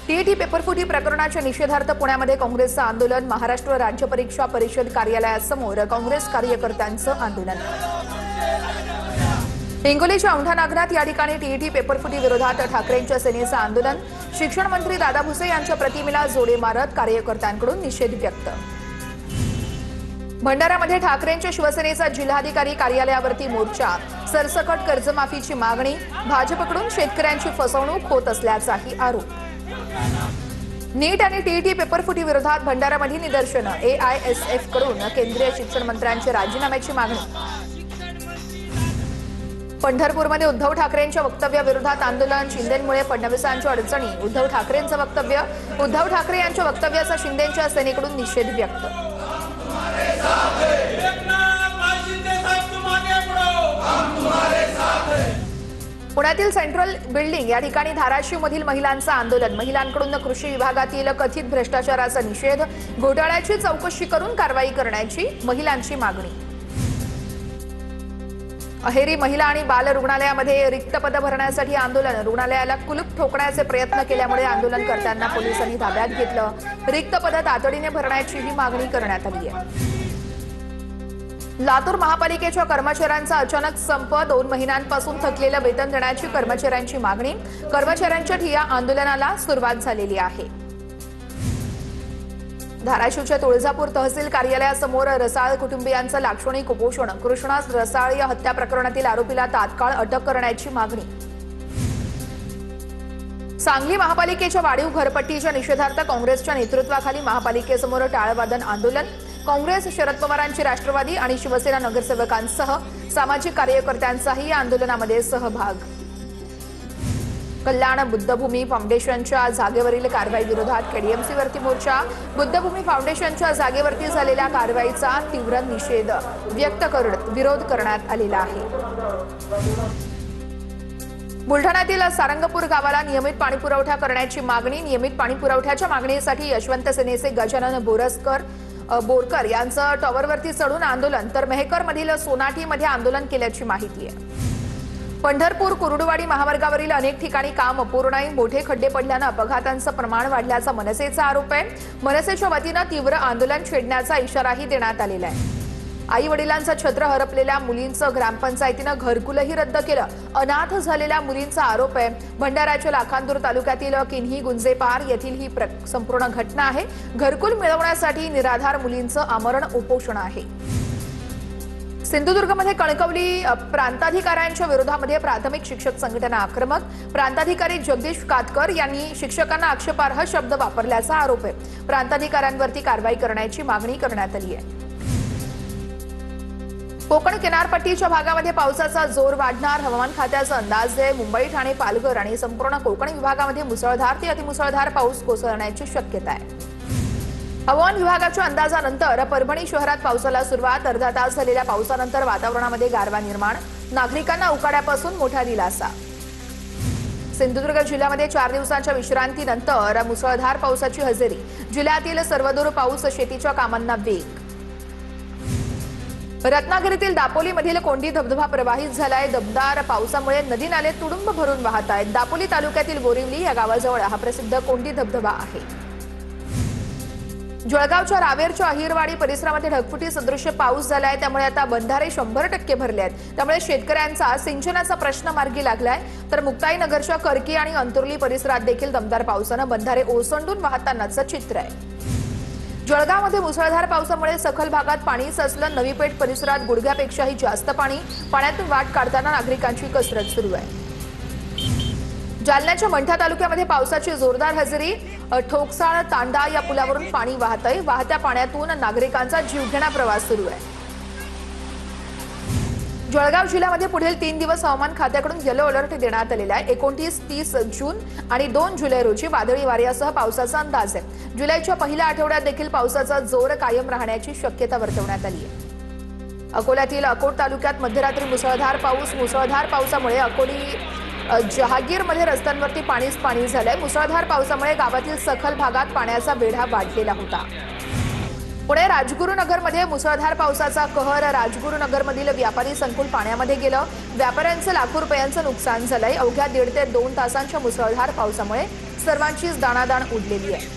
TET पेपरफुटी प्रकरणाच्या निषेधार्थ पुण्यामध्ये काँग्रेसचं आंदोलन। महाराष्ट्र राज्य परीक्षा परिषद कार्यालयासमोर काँग्रेस कार्यकर्त्यांचं आंदोलन। हिंगोलीच्या औंढा नागनाथ या ठिकाणी टीईटी पेपरफुटी विरोधात ठाकरेंच्या सेनेचं आंदोलन। शिक्षण मंत्री दादा भुसे यांच्या प्रतिमेला जोडे मारत कार्यकर्त्यांकडून निषेध व्यक्त। भंडारामध्ये ठाकरेंच्या शिवसेनेचा जिल्हाधिकारी कार्यालयावरती मोर्चा। सरसकट कर्जमाफीची मागणी। भाजपकडून शेतकऱ्यांची फसवणूक होत असल्याचाही आरोप। नीट आणि टीईटी पेपरफुटी विरोधात भंडारामध्ये निदर्शनं। एआयएसएफ कडून केंद्रीय शिक्षण मंत्र्यांच्या राजीनाम्याची मागणी। पंढरपूरमध्ये उद्धव ठाकरेंच्या वक्तव्याविरोधात आंदोलन। शिंदेंमुळे फडणवीसांच्या अडचणी। उद्धव ठाकरेंचं वक्तव्य। उद्धव ठाकरे यांच्या वक्तव्याचा शिंदेंच्या सेनेकडून निषेध व्यक्त। पुण्यातील सेंट्रल बिल्डिंग या ठिकाणी धाराशिवमधील महिलांचं आंदोलन। महिलांकडून कृषी विभागातील कथित भ्रष्टाचाराचा निषेध। घोटाळ्याची चौकशी करून कारवाई करण्याची महिलांची मागणी। अहेरी महिला आणि बाल रुग्णालयामध्ये रिक्त पदं भरण्यासाठी आंदोलन। रुग्णालयाला कुलूप ठोकण्याचे प्रयत्न केल्यामुळे आंदोलनकर्त्यांना पोलिसांनी ताब्यात घेतलं। रिक्त पदं तातडीने भरण्याचीही मागणी करण्यात आली आहे। लातूर महापालिकेच्या कर्मचाऱ्यांचा अचानक संप। 2 महिन्यांपासून थकलेलं वेतन देण्याची कर्मचाऱ्यांची मागणी। कर्मचाऱ्यांच्या ठिय्या आंदोलनाला सुरुवात झालेली आहे। धाराशिवच्या तुळजापूर तहसील कार्यालयासमोर रसाळ कुटुंबियांचं लाक्षणिक उपोषण। कृष्णा रसाळ या हत्या प्रकरणातील आरोपीला तात्काळ अटक करण्याची मागणी। सांगली महापालिकेच्या वाढीव घरपट्टीच्या निषेधार्थ काँग्रेसच्या नेतृत्वाखाली महापालिकेसमोर टाळवादन आंदोलन। काँग्रेस, शरद पवारांची राष्ट्रवादी आणि शिवसेना नगरसेवकांसह सामाजिक कार्यकर्त्यांचाही या आंदोलनामध्ये सहभाग। कल्याण बुद्धभूमी फाउंडेशनच्या जागेवरील कारवाई विरोधात केडीएमसीवरती मोर्चा। बुद्धभूमी फाउंडेशनच्या जागेवरती झालेल्या कारवाईचा तीव्र निषेध व्यक्त करत विरोध करण्यात आलेला आहे। बुलढाण्यातील सारंगपूर गावाला नियमित पाणीपुरवठा करण्याची मागणी। नियमित पाणीपुरवठ्याच्या मागणीसाठी यशवंत सेनेचे गजानन बोरकर यांचं टॉवरवरती चढून आंदोलन। तर मेहकरमधील सोनाटीमध्ये आंदोलन केल्याची माहिती आहे। पंढरपूर कुर्डुवाडी महामार्गावरील अनेक ठिकाणी काम अपूर्ण आहे। मोठे खड्डे पडल्यानं अपघातांचं प्रमाण वाढल्याचा मनसेचा आरोप आहे। मनसेच्या वतीनं तीव्र आंदोलन छेडण्याचा इशाराही देण्यात आलेला आहे। आई वडिलांचं छत्र हरपलेल्या मुलींचं ग्रामपंचायतीनं घरकुलही रद्द केलं। अनाथ झालेल्या मुलींचा आरोप आहे। भंडाराच्या लाखांदूर तालुक्यातील किन्ही गुंजेपार येथील ही संपूर्ण घटना आहे। घरकुल मिळवण्यासाठी निराधार मुलींचं आमरण उपोषण आहे। सिंधुदुर्गमध्ये कणकवली प्रांताधिकाऱ्यांच्या विरोधामध्ये प्राथमिक शिक्षक संघटना आक्रमक। प्रांताधिकारी जगदीश कातकर यांनी शिक्षकांना आक्षेपार्ह शब्द वापरल्याचा आरोप आहे। प्रांताधिकाऱ्यांवरती कारवाई करण्याची मागणी करण्यात आली आहे। कोकण किनारपट्टीच्या भागामध्ये पावसाचा जोर वाढणार। हवामान खात्याचा अंदाज आहे। मुंबई, ठाणे, पालघर आणि संपूर्ण कोकण विभागामध्ये मुसळधार ते अतिमुसळधार पाऊस कोसळण्याची शक्यता आहे। हवामान विभागाच्या अंदाजानंतर परभणी शहरात पावसाला सुरुवात। अर्धा तास झालेल्या पावसानंतर वातावरणामध्ये गारवा निर्माण। नागरिकांना उकाड्यापासून मोठा दिलासा। सिंधुदुर्ग जिल्ह्यामध्ये 4 दिवसांच्या विश्रांतीनंतर मुसळधार पावसाची हजेरी। जिल्ह्यातील सर्वदूर पाऊस, शेतीच्या कामांना वेग। रत्नागिरीतील दापोलीमधील कोंडी धबधबा प्रवाहित झालाय। दमदार पावसामुळे नदी नाले तुडुंब भरून वाहत आहेत। दापोली तालुक्यातील बोरिवली या गावाजवळ हा प्रसिद्ध कोंडी धबधबा आहे। जळगावच्या रावेरच्या अहिरवाडी परिसरामध्ये ढगफुटी सदृश्य पाऊस झालाय। त्यामुळे आता बंधारे 100% भरले आहेत। त्यामुळे शेतकऱ्यांचा सिंचनाचा प्रश्न मार्गी लागलाय। तर मुक्ताईनगरच्या करकी आणि अंतुर्ली परिसरात देखील दमदार पावसानं बंधारे ओसंडून वाहतानाचं चित्र आहे। जळगावमध्ये मुसळधार पावसामुळे सखल भागात पाणी साचलं। नवी पेठ परिसरात गुडघ्यापेक्षाही जास्त पाणी। पाण्यातून वाट काढताना नागरिकांची कसरत सुरू आहे। जालन्याच्या मंठा तालुक्यामध्ये पावसाची जोरदार हजेरी। ठोकसाळ तांडा या पुलावरून पाणी वाहतंय। वाहत्या पाण्यातून नागरिकांचा जीवघेणा प्रवास सुरू आहे। जळगाव जिल्ह्यामध्ये पुढील 3 दिवस हवामान खात्याकडून येलो अलर्ट देण्यात आलेला आहे। 29, 30 जून आणि 2 जुलै रोजी वादळी वाऱ्यासह पावसाचा अंदाज आहे। जुलैच्या पहिल्या आठवड्यात देखील पावसाचा जोर कायम राहण्याची शक्यता वर्तवण्यात आली आहे। अकोल्यातील अकोट तालुक्यात मध्यरात्री मुसळधार पाऊस। मुसळधार पावसामुळे अकोली जहागीरमध्ये रस्त्यांवरती पाणीच पाणी झालंय। मुसळधार पावसामुळे गावातील सखल भागात पाण्याचा वेढा वाढलेला होता। पुणे राजगुरुनगरमध्ये मुसळधार पावसाचा कहर। राजगुरुनगरमधील व्यापारी संकुल पाण्यामध्ये गेलं। व्यापाऱ्यांचं लाखो रुपयांचं नुकसान झालंय। अवघ्या 1.5 ते 2 तासांच्या मुसळधार पावसामुळे सर्वांचीच दाणादाण उडलेली आहे।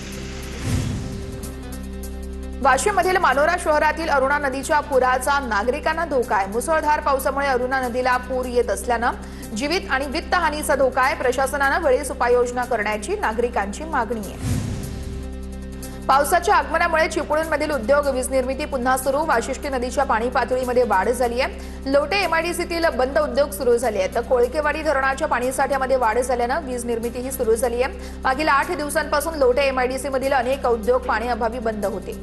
वाशिममधील मानोरा शहरातील अरुणा नदीच्या पुराचा नागरिकांना धोका आहे। मुसळधार पावसामुळे अरुणा नदीला पूर येत असल्यानं जीवित आणि वित्तहानीचा धोका आहे। प्रशासनानं वेळीच उपाययोजना करण्याची नागरिकांची मागणी आहे। पावसाच्या आगमनामुळे चिपळूणमधील उद्योग वीज निर्मिती पुन्हा सुरू। वाशिष्ठी नदीच्या पाणी पातळीमध्ये वाढ झाली आहे। लोटे एमआयडीसीतील बंद उद्योग सुरू झाले आहेत। तर कोळकेवाडी धरणाच्या पाणीसाठ्यामध्ये वाढ झाल्यानं वीज निर्मितीही सुरू झाली आहे। मागील 8 दिवसांपासून लोटे एमआयडीसी मधील अनेक उद्योग पाण्याअभावी बंद होते।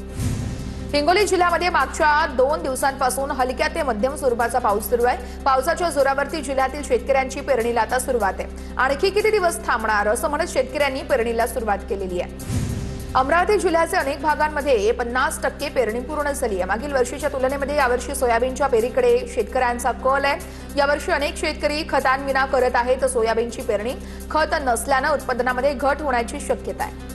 हिंगोली जिल्ह्यामध्ये मागच्या 2 दिवसांपासून हलक्या ते मध्यम स्वरूपाचा पाऊस सुरू आहे। पावसाच्या जोरावरती जिल्ह्यातील शेतकऱ्यांची पेरणीला आता सुरुवात आहे। आणखी किती दिवस थांबणार असं म्हणत शेतकऱ्यांनी पेरणीला सुरुवात केलेली आहे। अमरावती जिल्ह्याचे अनेक भागांमध्ये 50% पेरणी पूर्ण झाली आहे। मागील वर्षीच्या तुलनेमध्ये यावर्षी सोयाबीनच्या पेरीकडे शेतकऱ्यांचा कल आहे। यावर्षी अनेक शेतकरी खतांविना करत आहेत। सोयाबीनची पेरणी खत नसल्यानं उत्पादनामध्ये घट होण्याची शक्यता आहे।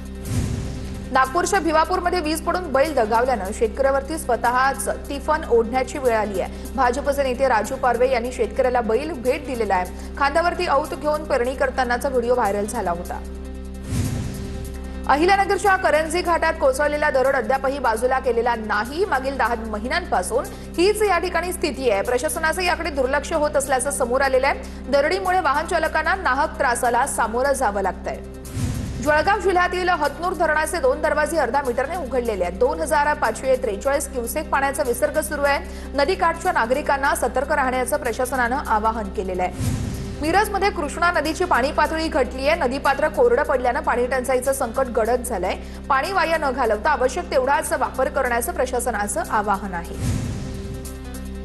नागपूरच्या भिवापूरमध्ये वीज पडून बैल दगावल्यानं शेतकऱ्यावरती स्वतःच तिफन ओढण्याची वेळ आली आहे। भाजपचे नेते राजू पारवे यांनी शेतकऱ्याला बैल भेट दिलेला आहे। खांद्यावरती औत घेऊन पेरणी करतानाचा व्हिडिओ व्हायरल झाला होता। अहिल्यानगरच्या करंजी घाटात कोसळलेला दरड अद्यापही बाजूला केलेला नाही। मागील 10 महिन्यांपासून हीच या ठिकाणी स्थिती आहे। प्रशासनाचे याकडे दुर्लक्ष होत असल्याचं समोर आलेलं आहे। दरडीमुळे वाहन चालकांना नाहक त्रासाला सामोरं जावं लागतंय। जळगाव जिल्ह्यातील हतनूर धरणाचे 2 दरवाजे अर्धा मीटरने उघडलेले आहेत। 2543 क्युसेक पाण्याचा विसर्ग सुरू आहे। नदीकाठच्या नागरिकांना सतर्क राहण्याचं प्रशासनानं आवाहन केलेलं आहे। मिरजमध्ये कृष्णा नदीची पाणी पातळी घटली आहे। नदीपात्र कोरडं पडल्यानं पाणी टंचाईचं संकट गडद झालंय। पाणी वाया न घालवता आवश्यक तेवढाच वापर करण्याचं प्रशासनाचं आवाहन आहे।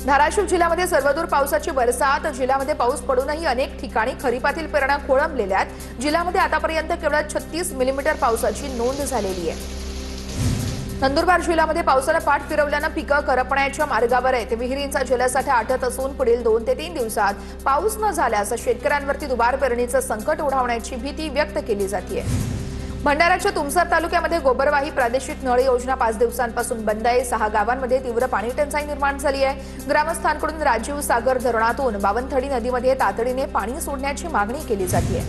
धाराशिव जिल्ह्यामध्ये सर्वदूर पावसाची बरसात। जिल्ह्यामध्ये पाऊस पडूनही अनेक ठिकाणी खरीपातील पेरण्या खोळंबलेल्या आहेत। जिल्ह्यामध्ये आतापर्यंत केवळ 36 मिलीमीटर पावसाची नोंद झालेली आहे। नंदुरबार जिल्ह्यामध्ये पावसानं पाठ फिरवल्यानं पिकं करपण्याच्या मार्गावर आहेत। विहिरींचा जलसाठा आटत असून पुढील 2 ते 3 दिवसात पाऊस न झाल्यास शेतकऱ्यांवरती दुबार पेरणीचं संकट ओढावण्याची भीती व्यक्त केली जाते। भंडाऱ्याच्या तुमसर तालुक्यामध्ये गोबरवाही प्रादेशिक नळ योजना 5 दिवसांपासून बंद आहे। 6 गावांमध्ये तीव्र पाणी टंचाई निर्माण झाली आहे। ग्रामस्थांकडून राजीव सागर धरणातून बावनथडी नदीमध्ये तातडीने पाणी सोडण्याची मागणी केली जाते।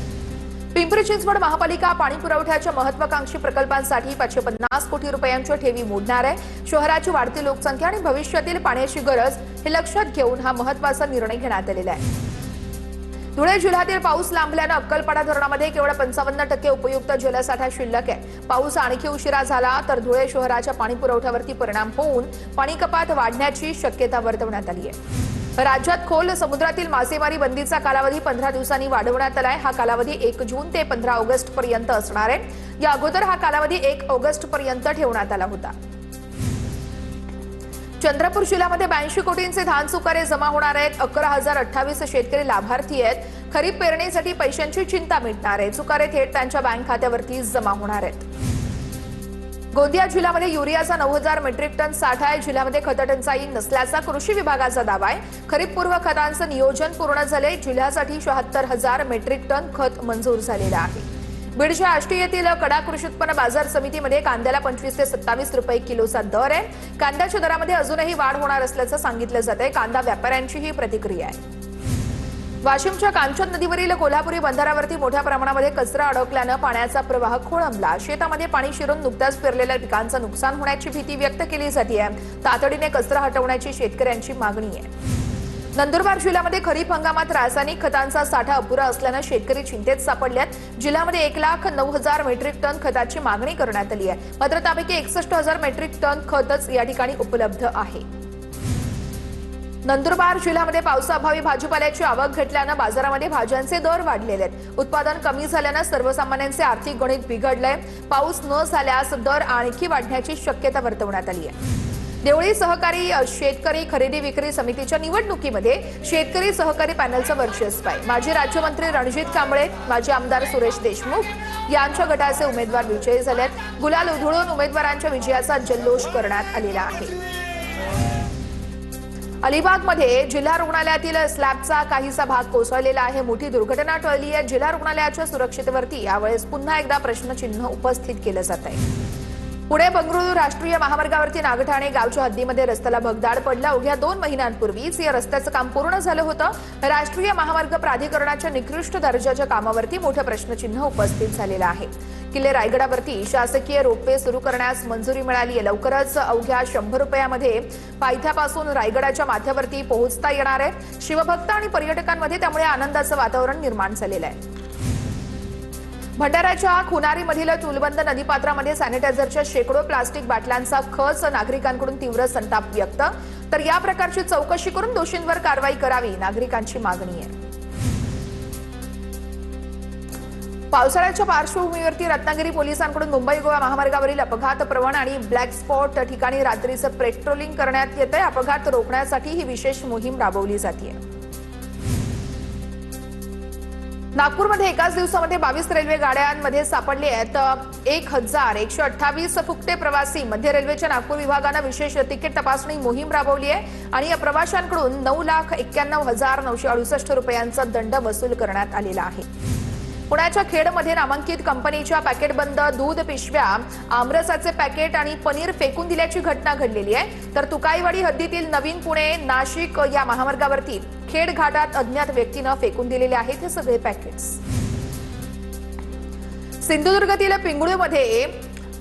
पिंपरी चिंचवड महापालिका पाणी पुरवठ्याच्या महत्वाकांक्षी प्रकल्पांसाठी 550 कोटी रुपयांच्या ठेवी मोडणार आहे। शहराची वाढती लोकसंख्या आणि भविष्यातील पाण्याची गरज हे लक्षात घेऊन हा महत्त्वाचा निर्णय घेण्यात आलेला आहे। धुळे जिल्ह्यातील पाऊस लांबल्यानं अक्कलपाडा धरणामध्ये केवळ 55% उपयुक्त जलसाठा शिल्लक आहे। पाऊस आणखी उशिरा झाला तर धुळे शहराच्या पाणी पुरवठ्यावरती परिणाम होऊन पाणी कपात वाढण्याची शक्यता वर्तवण्यात आली आहे। राज्यात खोल समुद्रातील मासेमारी बंदीचा कालावधी 15 दिवसांनी वाढवण्यात आलाय। हा कालावधी 1 जून ते 15 ऑगस्ट पर्यंत असणार आहे। या अगोदर हा कालावधी 1 ऑगस्ट पर्यंत ठेवण्यात आला होता। चंद्रपूर जिल्ह्यामध्ये 82 कोटींचे धान चुकारे जमा होणार आहेत। 11,028 शेतकरी लाभार्थी आहेत। खरीप पेरणीसाठी पैशांची चिंता मिटणार आहे। चुकारे थेट त्यांच्या बँक खात्यावरती जमा होणार आहेत। गोंदिया जिल्ह्यामध्ये युरियाचा 9,000 मेट्रिक टन साठा आहे। जिल्ह्यामध्ये खतटंचाई नसल्याचा कृषी विभागाचा दावा आहे। खरीपपूर्व खतांचं नियोजन पूर्ण झाले। जिल्ह्यासाठी 74,000 मेट्रिक टन खत मंजूर झालेलं आहे। बीडच्या आष्टी येथील कडा कृषी उत्पन्न बाजार समितीमध्ये कांद्याला 25 ते 27 रुपये किलोचा दर आहे। कांद्याच्या दरामध्ये अजूनही वाढ होणार असल्याचं सांगितलं जातंय। कांदा व्यापाऱ्यांची ही प्रतिक्रिया आहे। वाशिमच्या कांचन नदीवरील कोल्हापुरी बंधाऱ्यावरती मोठ्या प्रमाणामध्ये कचरा अडकल्यानं पाण्याचा प्रवाह खोळंबला। शेतामध्ये पाणी शिरून नुकत्याच पेरलेल्या पिकांचं नुकसान होण्याची भीती व्यक्त केली जाते। तातडीने कचरा हटवण्याची शेतकऱ्यांची मागणी आहे। नंदुरबार जिल्ह्यामध्ये खरीप हंगामात रासायनिक खतांचा साठा अपुरा असल्यानं शेतकरी चिंतेत सापडल्यात। जिल्ह्यामध्ये 1,09,000 मेट्रिक टन खताची मागणी करण्यात आली आहे। मात्र त्यापैकी 61,000 मेट्रिक टन खतच या ठिकाणी उपलब्ध आहे। नंदुरबार जिल्ह्यामध्ये पावसाअभावी भाजीपाल्याची आवक घटल्यानं बाजारामध्ये भाज्यांचे दर वाढलेले आहेत। उत्पादन कमी झाल्यानं सर्वसामान्यांचे आर्थिक गणित बिघडलंय। पाऊस न झाल्यास दर आणखी वाढण्याची शक्यता वर्तवण्यात आली आहे। देवळी सहकारी शेतकरी खरेदी विक्री समितीच्या निवडणुकीमध्ये शेतकरी सहकारी पॅनलचं वर्चस्व आहे। माजी राज्यमंत्री रणजित कांबळे, माजी आमदार सुरेश देशमुख यांच्या गटाचे उमेदवार विजयी झालेत। गुलाल उधळून उमेदवारांच्या विजयाचा जल्लोष करण्यात आलेला आहे। अलिबागमध्ये जिल्हा रुग्णालयातील स्लॅबचा काहीसा भाग कोसळलेला आहे। मोठी दुर्घटना टळली आहे। जिल्हा रुग्णालयाच्या सुरक्षिततेवरती यावेळेस पुन्हा एकदा प्रश्नचिन्ह उपस्थित केलं जात आहे। पुणे बंगळुरू राष्ट्रीय महामार्गावरती नागठाणे गावच्या हद्दीमध्ये रस्त्याला भगदाड पडला। अवघ्या 2 महिन्यांपूर्वीच या रस्त्याचं काम पूर्ण झालं होतं। राष्ट्रीय महामार्ग प्राधिकरणाच्या निकृष्ट दर्जाच्या कामावरती मोठं प्रश्नचिन्ह उपस्थित झालेलं आहे। किल्ले रायगडावरती शासकीय रोपवे सुरू करण्यास मंजुरी मिळाली आहे। लवकरच अवघ्या 100 रुपयामध्ये पायथ्यापासून रायगडाच्या माथ्यावरती पोहोचता येणार आहे। शिवभक्त आणि पर्यटकांमध्ये त्यामुळे आनंदाचं वातावरण निर्माण झालेलं आहे। भंडाऱ्याच्या खुनारीमधील चुलबंद नदीपात्रामध्ये सॅनिटायझरच्या शेकडो प्लास्टिक बाटल्यांचा खच, नागरिकांकडून तीव्र संताप व्यक्त। तर या प्रकारची चौकशी करून दोषींवर कारवाई करावी, नागरिकांची मागणी आहे। पावसाळ्याच्या पार्श्वभूमीवरती रत्नागिरी पोलिसांकडून मुंबई गोवा महामार्गावरील अपघात प्रवण आणि ब्लॅक स्पॉट ठिकाणी रात्रीचं पेट्रोलिंग करण्यात येतंय। अपघात रोखण्यासाठी ही विशेष मोहीम राबवली जाते। नागपूरमध्ये एकाच दिवसामध्ये 22 रेल्वे गाड्यांमध्ये सापडले आहेत 1128 फुकटे प्रवासी। मध्य रेल्वेच्या नागपूर विभागाने विशेष तिकीट तपासणी मोहीम राबवली आहे आणि या प्रवाशांकडून 9,91,968 रुपयांचा दंड वसूल करण्यात आलेला आहे। पुण्याच्या खेडमध्ये नामांकित कंपनीच्या पॅकेटबंद दूध पिशव्या, आमरसाचे पॅकेट आणि पनीर फेकून दिल्याची घटना घडलेली आहे। तर तुकाईवाडी हद्दीतील नवीन पुणे नाशिक या महामार्गावरती खेड घाटात अज्ञात व्यक्तीने फेकून दिलेले आहेत हे सगळे पॅकेट्स। सिंधुदुर्गातील पिंगुळमध्ये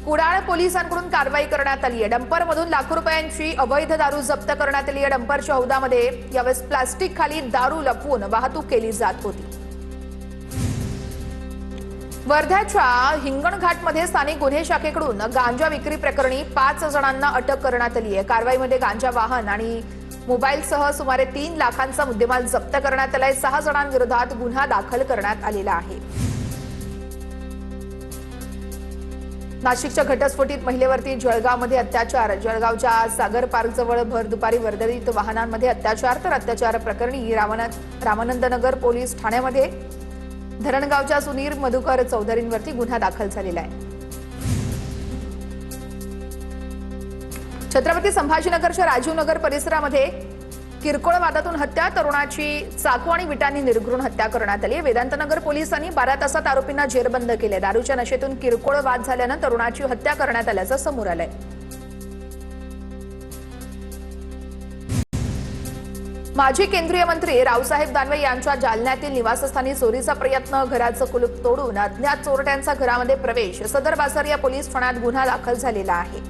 कुडाळ पोलिसांकडून कारवाई करण्यात आली आहे। डंपरमधून लाखो रुपयांची अवैध दारू जप्त करण्यात आली आहे। डंपरच्या हौदामध्ये यावेळेस प्लास्टिक खाली दारू लपवून वाहतूक केली जात होती। वर्ध्याच्या हिंगणघाटमध्ये स्थानिक गुन्हे शाखेकडून गांजा विक्री प्रकरणी 5 जणांना अटक करण्यात आली आहे। कारवाईमध्ये गांजा वाहन आणि मोबाईलसह सुमारे 3 लाखांचा मुद्देमाल जप्त करण्यात आलाय। 6 जणांविरोधात गुन्हा दाखल करण्यात आलेला आहे। नाशिकच्या घटस्फोटित महिलेवरती जळगावमध्ये अत्याचार। जळगावच्या सागर पार्कजवळ भर दुपारी वर्दळीत वाहनांमध्ये अत्याचार। तर अत्याचार प्रकरणी रामानंदनगर पोलीस ठाण्यामध्ये धरणगावच्या सुनील मधुकर चौधरींवरती गुन्हा दाखल झालेला आहे। छत्रपती संभाजीनगरच्या राजीवनगर परिसरामध्ये किरकोळ वादातून हत्या, तरुणाची चाकू आणि विटांनी निर्घृण हत्या करण्यात आली। वेदांतनगर पोलिसांनी 12 तासात आरोपींना जेरबंद केले। दारूच्या नशेतून किरकोळ वाद झाल्यानं तरुणाची हत्या करण्यात आल्याचं समोर आलंय। माजी केंद्रीय मंत्री रावसाहेब दानवे यांच्या जालन्यातील निवासस्थानी चोरीचा प्रयत्न, घराचं कुलूप तोडून अज्ञात चोरट्यांचा घरामध्ये प्रवेश। सदर बाजार या पोलीस ठाण्यात गुन्हा दाखल झालेला आहे।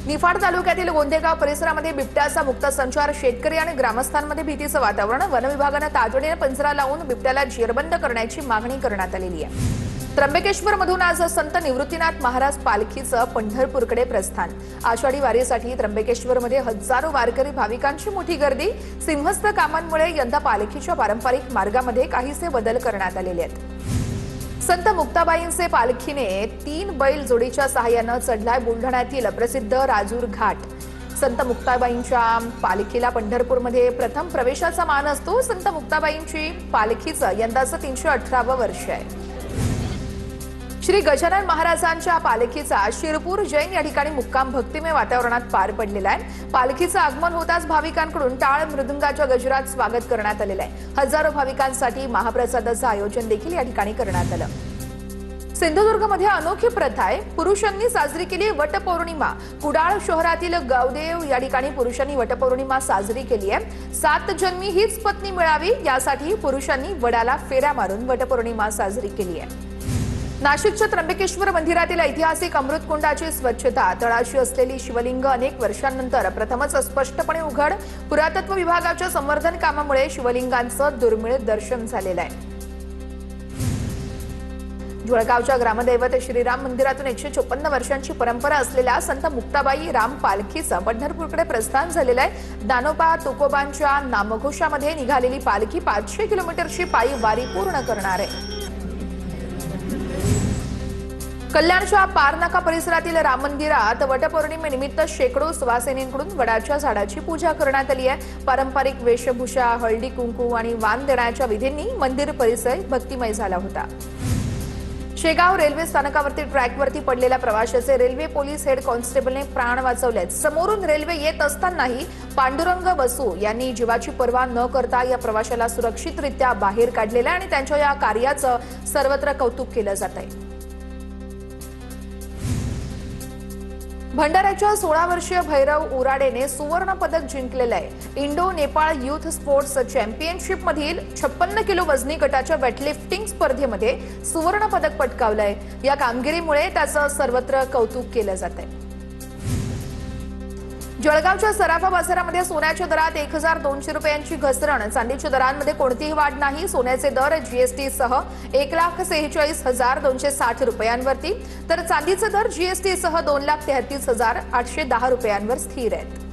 निफाड तालुक्यातील गोंदेगाव परिसरामध्ये बिबट्याचा मुक्त संचार, शेतकरी आणि ग्रामस्थांमध्ये भीतीचं वातावरण। वन विभागाने तातडीने पंजरा लावून बिबट्याला जेरबंद करण्याची मागणी करण्यात आलेली आहे। त्र्यंबकेश्वरमधून आज संत निवृत्तीनाथ महाराज पालखीचं पंढरपूरकडे प्रस्थान। आषाढी वारीसाठी त्र्यंबकेश्वरमध्ये हजारो वारकरी भाविकांची मोठी गर्दी। सिंहस्थ कामांमुळे यंदा पालखीच्या पारंपरिक मार्गामध्ये काहीसे बदल करण्यात आलेले आहेत। संत मुक्ताबाईंचे पालखीने 3 बैल जोडीच्या सहाय्याने चढलाय बुलढाण्यातील प्रसिद्ध राजूर घाट। संत मुक्ताबाईंच्या पालखीला पंढरपूरमध्ये प्रथम प्रवेशाचा मान असतो। संत मुक्ताबाईंची पालखीचं यंदाचं 318वं वर्ष आहे। श्री गजानन महाराजांच्या पालखीचा शिरपूर जैन या ठिकाणी मुक्काम भक्तिमय वातावरणात पार पडलेला आहे। पालखीचं आगमन होताच भाविकांकडून टाळ मृदुंगाच्या गजरात स्वागत करण्यात आलेलं आहे। हजारो भाविकांसाठी महाप्रसादाचं आयोजन देखील या ठिकाणी करण्यात आलं। सिंधुदुर्गमध्ये अनोखी प्रथा आहे, पुरुषांनी साजरी केली वटपौर्णिमा। कुडाळ शहरातील गावदेव या ठिकाणी पुरुषांनी वटपौर्णिमा साजरी केली आहे। 7 जन्मी हीच पत्नी मिळावी यासाठी पुरुषांनी वडाला फेऱ्या मारून वटपौर्णिमा साजरी केली आहे। नाशिकच्या त्र्यंबकेश्वर मंदिरातील ऐतिहासिक अमृतकुंडाची स्वच्छता, तळाशी असलेली शिवलिंग अनेक वर्षांनंतर प्रथमच स्पष्टपणे उघड। पुरातत्व विभागाच्या संवर्धन कामामुळे शिवलिंगांचं दुर्मिळ दर्शन झालेलं आहे। जळगावच्या ग्रामदैवत श्रीराम मंदिरातून 154 वर्षांची परंपरा असलेल्या संत मुक्ताबाई राम पालखीचं पंढरपूरकडे प्रस्थान झालेलं आहे। दानोबा तुकोबांच्या नामघोषामध्ये निघालेली पालखी 500 किलोमीटरची पायी वारी पूर्ण करणार आहे। कल्याणच्या पारनाका परिसरातील राम मंदिरात वटपौर्णिमेनिमित्त शेकडो सुवासिनींकडून वडाच्या झाडाची पूजा करण्यात आली आहे। पारंपरिक वेशभूषा, हळदी कुंकू आणि वाण देण्याच्या विधींनी मंदिर परिसर भक्तिमय झाला होता। शेगाव रेल्वे स्थानकावरती ट्रॅकवरती पडलेल्या प्रवाशाचे रेल्वे पोलीस हेड कॉन्स्टेबलने प्राण वाचवलेत। समोरून रेल्वे येत असतानाही पांडुरंग बसू यांनी जीवाची पर्वा न करता या प्रवाशाला सुरक्षितरित्या बाहेर काढलेलं आणि त्यांच्या या कार्याचं सर्वत्र कौतुक केलं जात आहे। भंडाऱ्याच्या 16 वर्षीय भैरव उराडेने सुवर्ण पदक जिंकलेले आहे। Indo Nepal youth sports championship मधील 56 किलो वजनी गटाच्या वेटलिफ्टिंग स्पर्धेमध्ये सुवर्ण पदक पटकावलंय। या कामगिरीमुळे त्याचं सर्वत्र कौतुक केलं जातंय। जळगावच्या सराफा बाजारामध्ये सोन्याच्या दरात 1200 रुपयांची घसरण। चांदीच्या दरांमध्ये कोणतीही वाढ नाही। सोन्याचे दर जीएसटी सह 1,46,260 रुपयांवरती, तर चांदीचे दर जीएसटी सह 2,33,810 रुपयांवर स्थिर आहेत।